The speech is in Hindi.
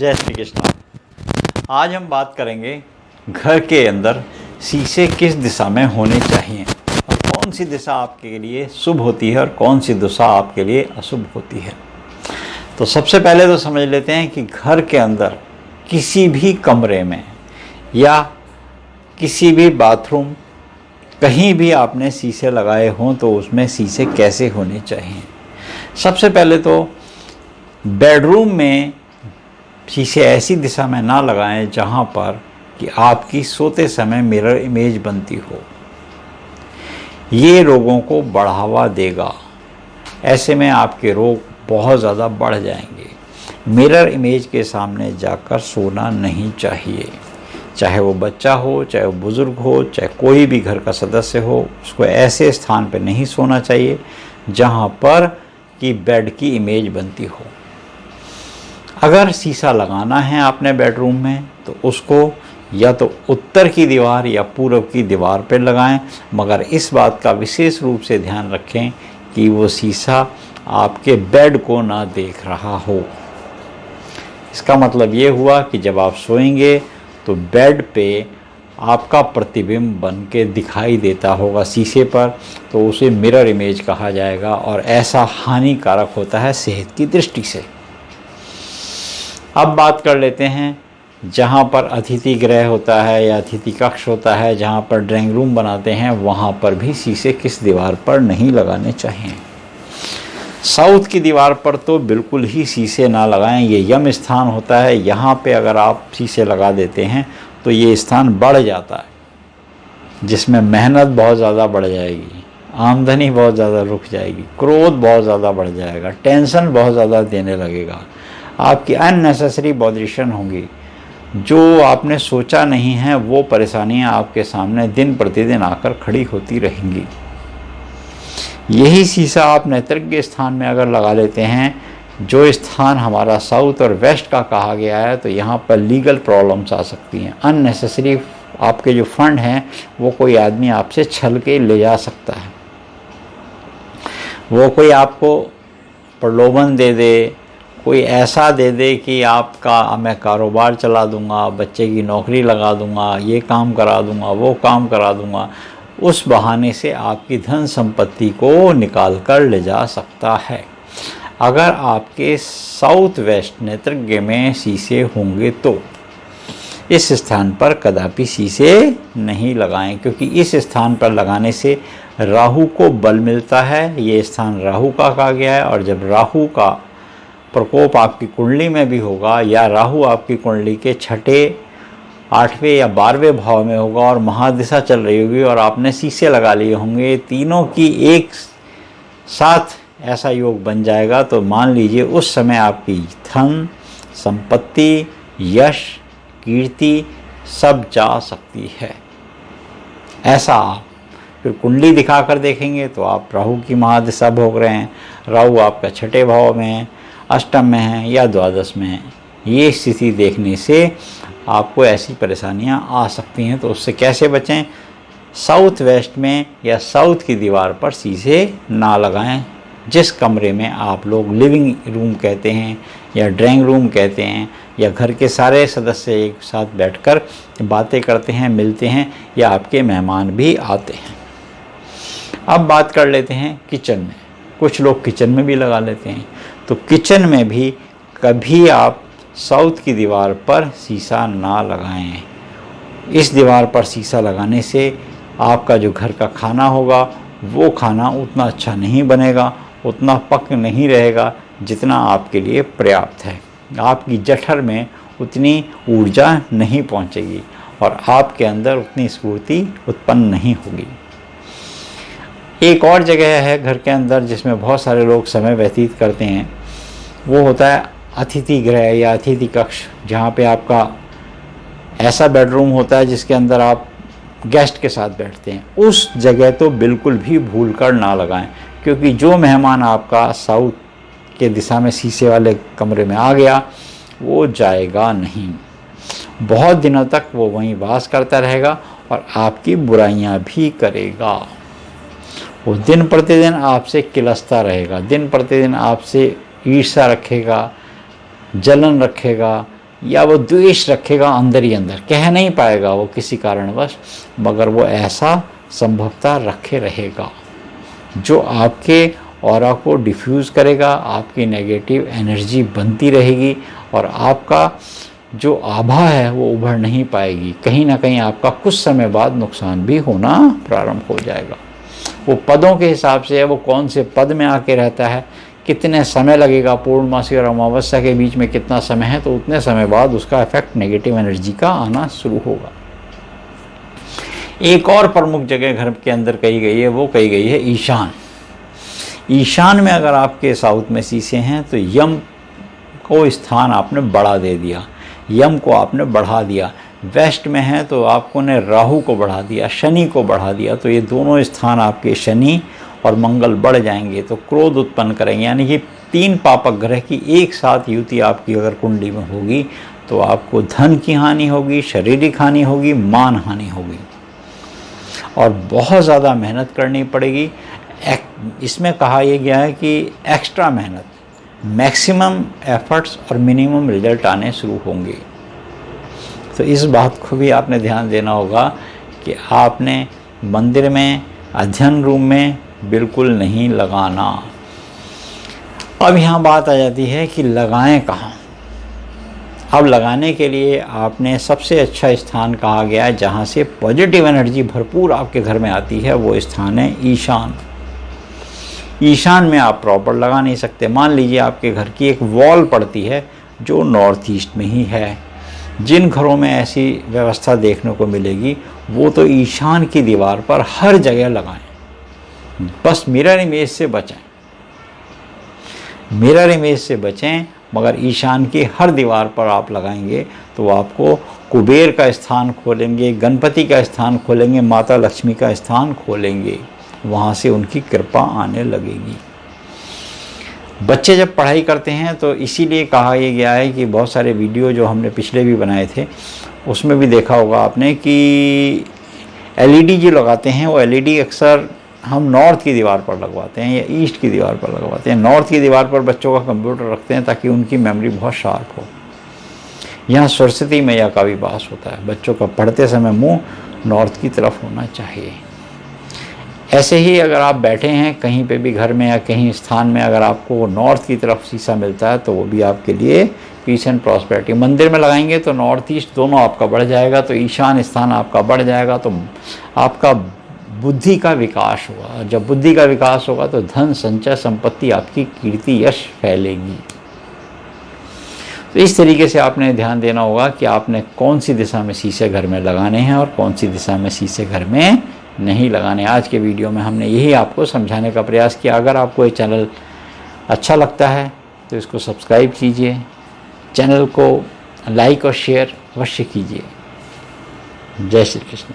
जय श्री कृष्ण। आज हम बात करेंगे घर के अंदर शीशे किस दिशा में होने चाहिए और कौन सी दिशा आपके लिए शुभ होती है और कौन सी दिशा आपके लिए अशुभ होती है। तो सबसे पहले तो समझ लेते हैं कि घर के अंदर किसी भी कमरे में या किसी भी बाथरूम कहीं भी आपने शीशे लगाए हों तो उसमें शीशे कैसे होने चाहिए। सबसे पहले तो बेडरूम में शीशे ऐसी दिशा में ना लगाएं जहां पर कि आपकी सोते समय मिरर इमेज बनती हो। ये रोगों को बढ़ावा देगा, ऐसे में आपके रोग बहुत ज़्यादा बढ़ जाएंगे। मिरर इमेज के सामने जाकर सोना नहीं चाहिए, चाहे वो बच्चा हो, चाहे वो बुज़ुर्ग हो, चाहे कोई भी घर का सदस्य हो। उसको ऐसे स्थान पर नहीं सोना चाहिए जहां पर कि बेड की इमेज बनती हो। अगर शीशा लगाना है आपने बेडरूम में तो उसको या तो उत्तर की दीवार या पूर्व की दीवार पर लगाएं, मगर इस बात का विशेष रूप से ध्यान रखें कि वो शीशा आपके बेड को ना देख रहा हो। इसका मतलब ये हुआ कि जब आप सोएंगे तो बेड पे आपका प्रतिबिंब बन के दिखाई देता होगा शीशे पर, तो उसे मिरर इमेज कहा जाएगा और ऐसा हानिकारक होता है सेहत की दृष्टि से। अब बात कर लेते हैं जहाँ पर अतिथि गृह होता है या अतिथि कक्ष होता है, जहाँ पर ड्राइंग रूम बनाते हैं, वहाँ पर भी शीशे किस दीवार पर नहीं लगाने चाहिए। साउथ की दीवार पर तो बिल्कुल ही शीशे ना लगाएं। ये यम स्थान होता है, यहाँ पे अगर आप शीशे लगा देते हैं तो ये स्थान बढ़ जाता है, जिसमें मेहनत बहुत ज़्यादा बढ़ जाएगी, आमदनी बहुत ज़्यादा रुक जाएगी, क्रोध बहुत ज़्यादा बढ़ जाएगा, टेंशन बहुत ज़्यादा देने लगेगा, आपकी अननेसेसरी बॉदरेशन होंगी। जो आपने सोचा नहीं है वो परेशानियां आपके सामने दिन प्रतिदिन आकर खड़ी होती रहेंगी। यही शीशा आप नेत्रज्ञ स्थान में अगर लगा लेते हैं, जो स्थान हमारा साउथ और वेस्ट का कहा गया है, तो यहाँ पर लीगल प्रॉब्लम्स आ सकती हैं। अननेसेसरी आपके जो फंड हैं वो कोई आदमी आपसे छल के ले जा सकता है। वो कोई आपको प्रलोभन दे दे, कोई ऐसा दे दे कि आपका मैं कारोबार चला दूंगा, बच्चे की नौकरी लगा दूंगा, ये काम करा दूंगा, वो काम करा दूंगा, उस बहाने से आपकी धन संपत्ति को निकाल कर ले जा सकता है। अगर आपके साउथ वेस्ट नेत्रज्ञ में शीशे होंगे तो इस स्थान पर कदापि शीशे नहीं लगाएं, क्योंकि इस स्थान पर लगाने से राहु को बल मिलता है। ये स्थान राहु का कहा गया है, और जब राहु का प्रकोप आपकी कुंडली में भी होगा या राहु आपकी कुंडली के छठे, 8वें या 12वें भाव में होगा और महादिशा चल रही होगी और आपने शीशे लगा लिए होंगे, तीनों की एक साथ ऐसा योग बन जाएगा, तो मान लीजिए उस समय आपकी धन संपत्ति, यश, कीर्ति सब जा सकती है। ऐसा आप फिर कुंडली दिखाकर देखेंगे तो आप राहु की महादिशा भोग रहे हैं। राहु आपका छठे भाव में है, अष्टम में है या द्वादश में है। ये स्थिति देखने से आपको ऐसी परेशानियां आ सकती हैं, तो उससे कैसे बचें। साउथ वेस्ट में या साउथ की दीवार पर शीशे ना लगाएं। जिस कमरे में आप लोग लिविंग रूम कहते हैं या ड्राइंग रूम कहते हैं, या घर के सारे सदस्य एक साथ बैठकर बातें करते हैं, मिलते हैं, या आपके मेहमान भी आते हैं। अब बात कर लेते हैं किचन में। कुछ लोग किचन में भी लगा लेते हैं, तो किचन में भी कभी आप साउथ की दीवार पर शीशा ना लगाएं। इस दीवार पर शीशा लगाने से आपका जो घर का खाना होगा वो खाना उतना अच्छा नहीं बनेगा, उतना पक नहीं रहेगा जितना आपके लिए पर्याप्त है। आपकी जठर में उतनी ऊर्जा नहीं पहुंचेगी और आपके अंदर उतनी स्फूर्ति उत्पन्न नहीं होगी। एक और जगह है घर के अंदर जिसमें बहुत सारे लोग समय व्यतीत करते हैं, वो होता है अतिथि गृह या अतिथि कक्ष, जहाँ पे आपका ऐसा बेडरूम होता है जिसके अंदर आप गेस्ट के साथ बैठते हैं। उस जगह तो बिल्कुल भी भूल कर ना लगाएं, क्योंकि जो मेहमान आपका साउथ के दिशा में शीशे वाले कमरे में आ गया वो जाएगा नहीं। बहुत दिनों तक वो वहीं वास करता रहेगा और आपकी बुराइयां भी करेगा। वो दिन प्रतिदिन आपसे किलसता रहेगा, दिन प्रतिदिन आपसे ईर्ष्या रखेगा, जलन रखेगा, या वो द्वेष रखेगा अंदर ही अंदर, कह नहीं पाएगा वो किसी कारणवश, मगर वो ऐसा संभवतः रखे रहेगा जो आपके ऑरा को डिफ्यूज़ करेगा, आपकी नेगेटिव एनर्जी बनती रहेगी और आपका जो आभा है वो उभर नहीं पाएगी। कहीं ना कहीं आपका कुछ समय बाद नुकसान भी होना प्रारंभ हो जाएगा। वो पदों के हिसाब से है, वो कौन से पद में आके रहता है, कितने समय लगेगा, पूर्णमासी और अमावस्या के बीच में कितना समय है, तो उतने समय बाद उसका इफेक्ट नेगेटिव एनर्जी का आना शुरू होगा। एक और प्रमुख जगह घर के अंदर कही गई है, वो कही गई है ईशान। ईशान में अगर आपके साउथ में शीशे हैं तो यम को स्थान आपने बढ़ा दे दिया, यम को आपने बढ़ा दिया। वेस्ट में है तो आपको ने राहु को बढ़ा दिया, शनि को बढ़ा दिया, तो ये दोनों स्थान आपके शनि और मंगल बढ़ जाएंगे तो क्रोध उत्पन्न करेंगे। यानी कि 3 पापक ग्रह की एक साथ युति आपकी अगर कुंडली में होगी तो आपको धन की हानि होगी, शारीरिक हानि होगी, मान हानि होगी और बहुत ज़्यादा मेहनत करनी पड़ेगी। इसमें कहा यह गया है कि एक्स्ट्रा मेहनत, मैक्सिमम एफर्ट्स और मिनिमम रिजल्ट आने शुरू होंगे। तो इस बात को भी आपने ध्यान देना होगा कि आपने मंदिर में, अध्ययन रूम में बिल्कुल नहीं लगाना। अब यहाँ बात आ जाती है कि लगाएं कहाँ। अब लगाने के लिए आपने सबसे अच्छा स्थान कहा गया है जहाँ से पॉजिटिव एनर्जी भरपूर आपके घर में आती है, वो स्थान है ईशान। ईशान में आप प्रॉपर लगा नहीं सकते। मान लीजिए आपके घर की एक वॉल पड़ती है जो नॉर्थ ईस्ट में ही है। जिन घरों में ऐसी व्यवस्था देखने को मिलेगी वो तो ईशान की दीवार पर हर जगह लगाएं। बस मिरर इमेज से बचें, मिरर इमेज से बचें, मगर ईशान की हर दीवार पर आप लगाएंगे तो आपको कुबेर का स्थान खोलेंगे, गणपति का स्थान खोलेंगे, माता लक्ष्मी का स्थान खोलेंगे, वहाँ से उनकी कृपा आने लगेगी। बच्चे जब पढ़ाई करते हैं तो इसीलिए कहा यह गया है कि बहुत सारे वीडियो जो हमने पिछले भी बनाए थे उसमें भी देखा होगा आपने कि एलईडी जो लगाते हैं वो एलईडी अक्सर हम नॉर्थ की दीवार पर लगवाते हैं या ईस्ट की दीवार पर लगवाते हैं। नॉर्थ की दीवार पर बच्चों का कंप्यूटर रखते हैं ताकि उनकी मेमोरी बहुत शार्प हो। यहाँ सरस्वती मैया का भी वास होता है, बच्चों का पढ़ते समय मुँह नॉर्थ की तरफ होना चाहिए। ऐसे ही अगर आप बैठे हैं कहीं पे भी घर में या कहीं स्थान में, अगर आपको नॉर्थ की तरफ शीशा मिलता है तो वो भी आपके लिए पीस एंड प्रॉस्पेरिटी। मंदिर में लगाएंगे तो नॉर्थ ईस्ट दोनों आपका बढ़ जाएगा, तो ईशान स्थान आपका बढ़ जाएगा, तो आपका बुद्धि का विकास होगा। और जब बुद्धि का विकास होगा तो धन, संचय, संपत्ति, आपकी कीर्ति, यश फैलेगी। तो इस तरीके से आपने ध्यान देना होगा कि आपने कौन सी दिशा में शीशे घर में लगाने हैं और कौन सी दिशा में शीशे घर में नहीं लगाने। आज के वीडियो में हमने यही आपको समझाने का प्रयास किया। अगर आपको ये चैनल अच्छा लगता है तो इसको सब्सक्राइब कीजिए, चैनल को लाइक और शेयर अवश्य कीजिए। जय श्री कृष्ण।